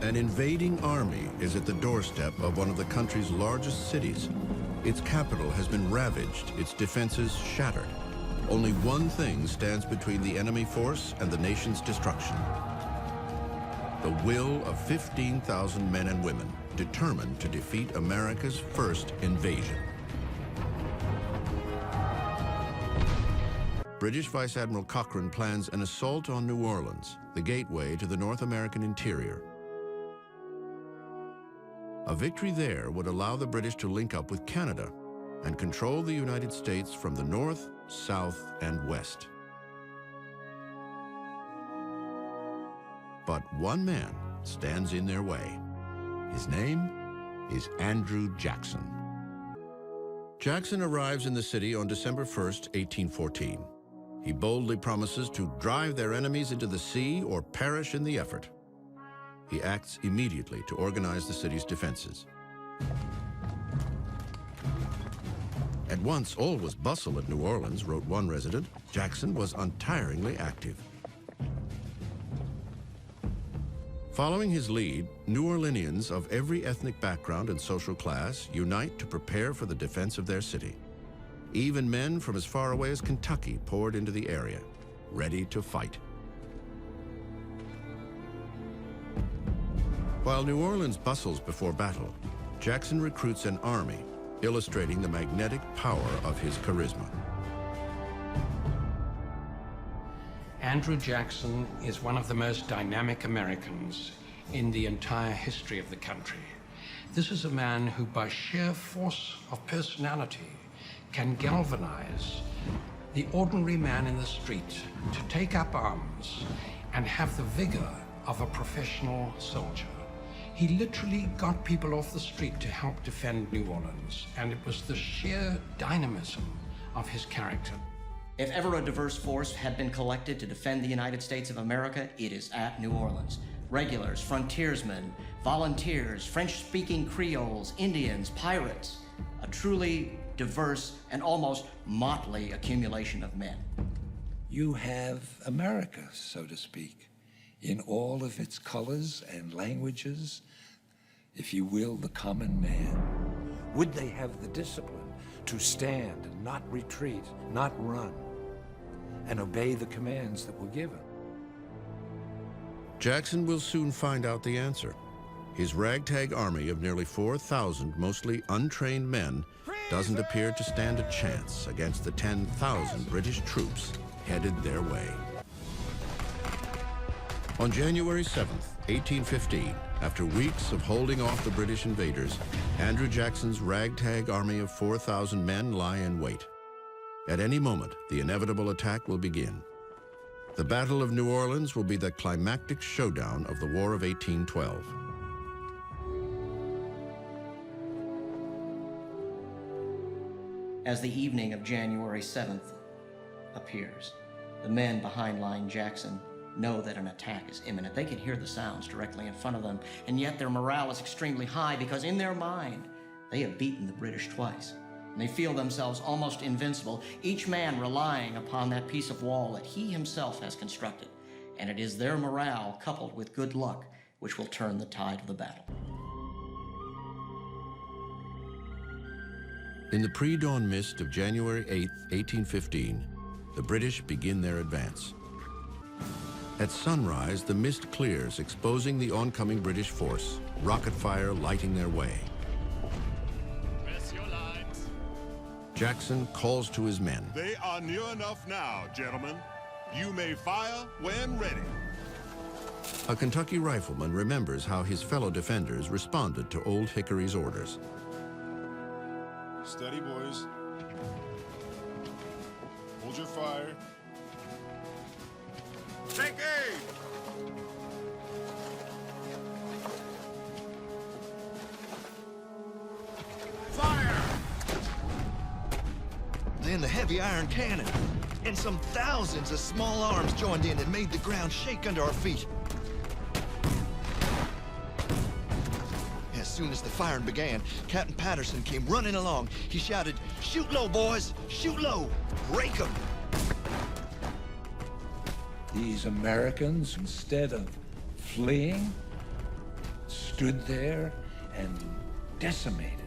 An invading army is at the doorstep of one of the country's largest cities. Its capital has been ravaged, its defenses shattered. Only one thing stands between the enemy force and the nation's destruction: the will of 15,000 men and women determined to defeat America's first invasion. British Vice Admiral Cochrane plans an assault on New Orleans, the gateway to the North American interior. A victory there would allow the British to link up with Canada and control the United States from the north, south, and west. But one man stands in their way. His name is Andrew Jackson. Jackson arrives in the city on December 1st, 1814. He boldly promises to drive their enemies into the sea or perish in the effort. He acts immediately to organize the city's defenses. At once, all was bustle at New Orleans, wrote one resident. Jackson was untiringly active. Following his lead, New Orleanians of every ethnic background and social class unite to prepare for the defense of their city. Even men from as far away as Kentucky poured into the area, ready to fight. While New Orleans bustles before battle, Jackson recruits an army, illustrating the magnetic power of his charisma. Andrew Jackson is one of the most dynamic Americans in the entire history of the country. This is a man who, by sheer force of personality, can galvanize the ordinary man in the street to take up arms and have the vigor of a professional soldier. He literally got people off the street to help defend New Orleans, and it was the sheer dynamism of his character. If ever a diverse force had been collected to defend the United States of America, it is at New Orleans. Regulars, frontiersmen, volunteers, French-speaking Creoles, Indians, pirates, a truly diverse and almost motley accumulation of men. You have America, so to speak, in all of its colors and languages, if you will, the common man. Would they have the discipline to stand and not retreat, not run, and obey the commands that were given? Jackson will soon find out the answer. His ragtag army of nearly 4,000 mostly untrained men doesn't appear to stand a chance against the 10,000 British troops headed their way. On January 7th, 1815, after weeks of holding off the British invaders, Andrew Jackson's ragtag army of 4,000 men lie in wait. At any moment, the inevitable attack will begin. The Battle of New Orleans will be the climactic showdown of the War of 1812. As the evening of January 7th appears, the men behind line Jackson know that an attack is imminent. They can hear the sounds directly in front of them, and yet their morale is extremely high because in their mind, they have beaten the British twice. And they feel themselves almost invincible, each man relying upon that piece of wall that he himself has constructed. And it is their morale coupled with good luck which will turn the tide of the battle. In the pre-dawn mist of January 8, 1815, the British begin their advance. At sunrise, the mist clears, exposing the oncoming British force, rocket fire lighting their way. Press your lines. Jackson calls to his men. They are near enough now, gentlemen. You may fire when ready. A Kentucky rifleman remembers how his fellow defenders responded to Old Hickory's orders. Steady, boys. Hold your fire. Take aim! Fire! Then the heavy iron cannon, and some thousands of small arms joined in and made the ground shake under our feet. As soon as the firing began, Captain Patterson came running along. He shouted, "Shoot low, boys! Shoot low! Break them!" These Americans, instead of fleeing, stood there and decimated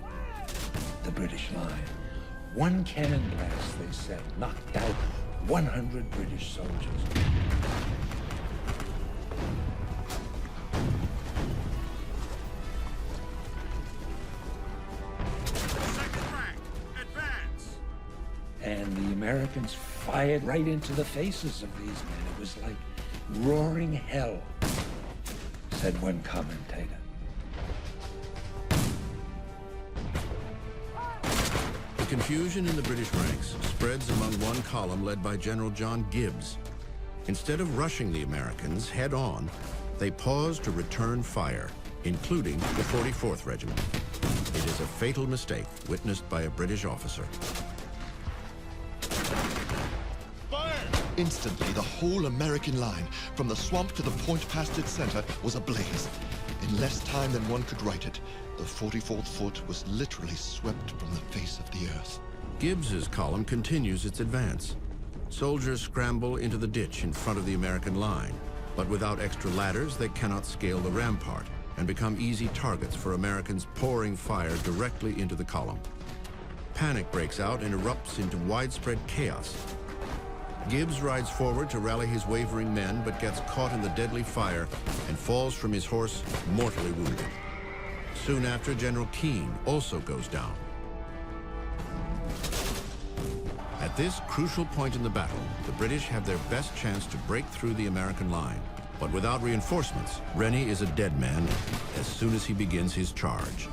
the British line. One cannon blast, they said, knocked out 100 British soldiers. And the Americans fired right into the faces of these men. It was like roaring hell, said one commentator. The confusion in the British ranks spreads among one column led by General John Gibbs. Instead of rushing the Americans head on, they pause to return fire, including the 44th Regiment. It is a fatal mistake witnessed by a British officer. Instantly, the whole American line, from the swamp to the point past its center, was ablaze. In less time than one could write it, the 44th Foot was literally swept from the face of the earth. Gibbs's column continues its advance. Soldiers scramble into the ditch in front of the American line, but without extra ladders, they cannot scale the rampart and become easy targets for Americans pouring fire directly into the column. Panic breaks out and erupts into widespread chaos. Gibbs rides forward to rally his wavering men, but gets caught in the deadly fire and falls from his horse, mortally wounded. Soon after, General Keane also goes down. At this crucial point in the battle, the British have their best chance to break through the American line. But without reinforcements, Rennie is a dead man as soon as he begins his charge.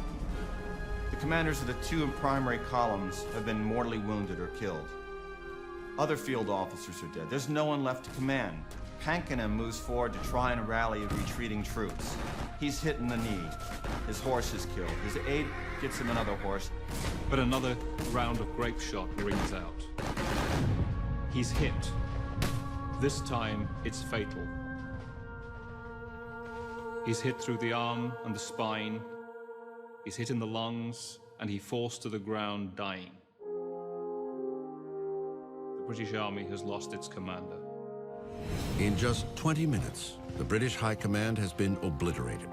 The commanders of the two primary columns have been mortally wounded or killed. Other field officers are dead. There's no one left to command. Pakenham moves forward to try and rally retreating troops. He's hit in the knee. His horse is killed. His aide gets him another horse. But another round of grape shot rings out. He's hit. This time, it's fatal. He's hit through the arm and the spine. He's hit in the lungs, and he falls to the ground dying. The British Army has lost its commander. In just 20 minutes, the British High Command has been obliterated.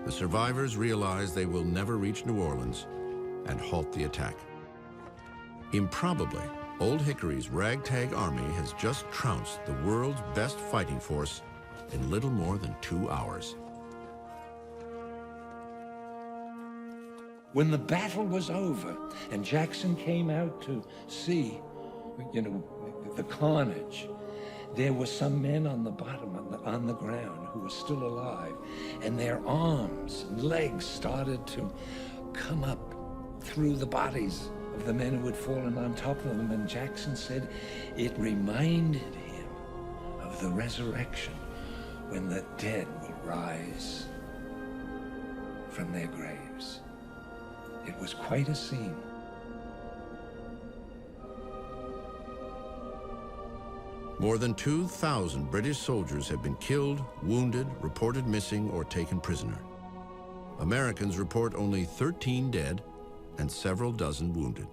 The survivors realize they will never reach New Orleans and halt the attack. Improbably, Old Hickory's ragtag army has just trounced the world's best fighting force in little more than 2 hours. When the battle was over and Jackson came out to see, the carnage, there were some men on the bottom, on the ground, who were still alive, and their arms and legs started to come up through the bodies of the men who had fallen on top of them. And Jackson said it reminded him of the resurrection, when the dead will rise from their graves. It was quite a scene. More than 2,000 British soldiers have been killed, wounded, reported missing, or taken prisoner. Americans report only 13 dead and several dozen wounded.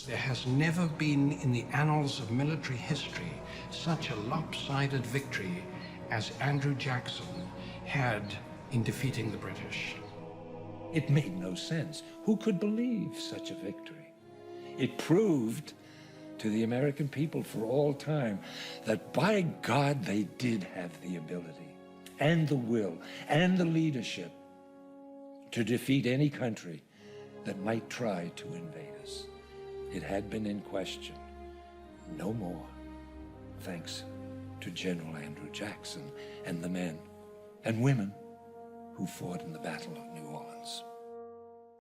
There has never been in the annals of military history such a lopsided victory as Andrew Jackson had in defeating the British. It made no sense. Who could believe such a victory? It proved to the American people for all time that, by God, they did have the ability and the will and the leadership to defeat any country that might try to invade us. It had been in question. No more, thanks to General Andrew Jackson and the men and women who fought in the Battle of New Orleans.